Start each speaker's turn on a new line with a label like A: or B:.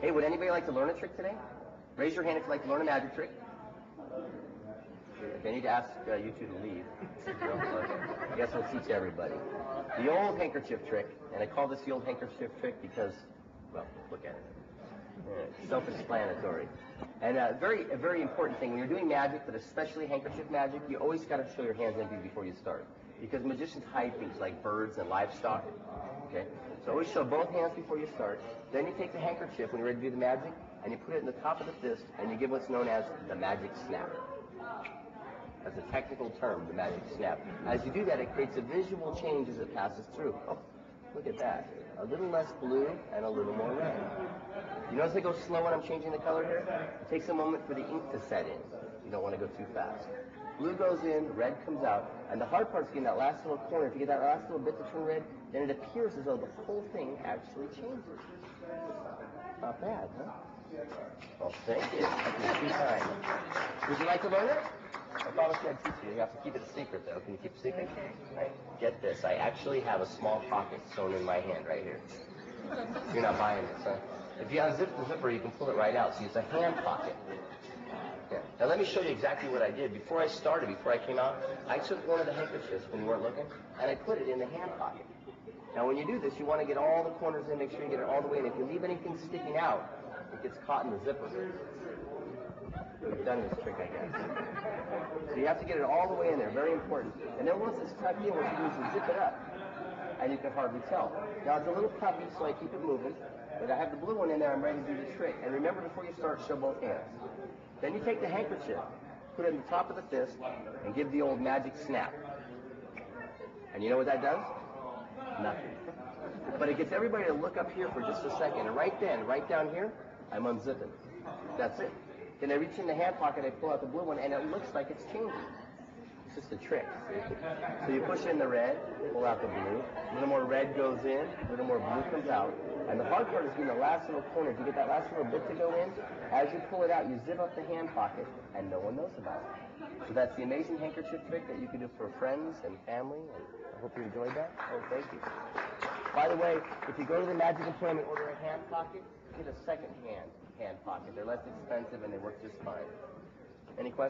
A: Hey, would anybody like to learn a trick today? Raise your hand if you'd like to learn a magic trick. If I need to ask you two to leave, I guess we'll teach everybody. The old handkerchief trick, and I call this the old handkerchief trick because, well, look at it. Self-explanatory. And a very important thing, when you're doing magic, but especially handkerchief magic, you always got to show your hands empty before you start. Because magicians hide things like birds and livestock. Okay? So always show both hands before you start. Then you take the handkerchief when you're ready to do the magic, and you put it in the top of the fist, and you give what's known as the magic snap. That's a technical term, the magic snap. As you do that, it creates a visual change as it passes through. Oh, look at that. A little less blue and a little more red. You notice I go slow when I'm changing the color here? It takes a moment for the ink to set in. You don't want to go too fast. Blue goes in, red comes out, and the hard part is getting that last little corner. If you get that last little bit to turn red, then it appears as though the whole thing actually changes. Not bad, huh? Well, thank you. That's your time. Would you like to learn it? I promise you I'd teach you. You have to keep it a secret, though. Can you keep it a secret? Right. Get this. I actually have a small pocket sewn in my hand right here. You're not buying this, huh? If you unzip the zipper, you can pull it right out. So it's a hand pocket. Yeah. Now let me show you exactly what I did. Before I came out, I took one of the handkerchiefs when you weren't looking, and I put it in the hand pocket. Now when you do this, you want to get all the corners in, make sure you get it all the way in. If you leave anything sticking out, it gets caught in the zipper. I've done this trick, I guess. So you have to get it all the way in there, very important. And then once it's tucked in, what you do is you zip it up, and you can hardly tell. Now it's a little puffy, so I keep it moving. But I have the blue one in there, I'm ready to do the trick. And remember, before you start, show both hands. Then you take the handkerchief, put it in the top of the fist, and give the old magic snap. And you know what that does? Nothing. But it gets everybody to look up here for just a second. And right then, right down here, I'm unzipping. That's it. Then I reach in the hand pocket, I pull out the blue one, and it looks like it's changing. It's just a trick. So you push in the red, pull out the blue. A little more red goes in, a little more blue comes out. And the hard part is getting the last little corner. If you get that last little bit to go in, as you pull it out, you zip up the hand pocket, and no one knows about it. So that's the amazing handkerchief trick that you can do for friends and family, and I hope you enjoyed that. Oh, thank you. By the way, if you go to the Magic Employment order a hand pocket, get a second hand pocket. They're less expensive, and they work just fine. Any questions?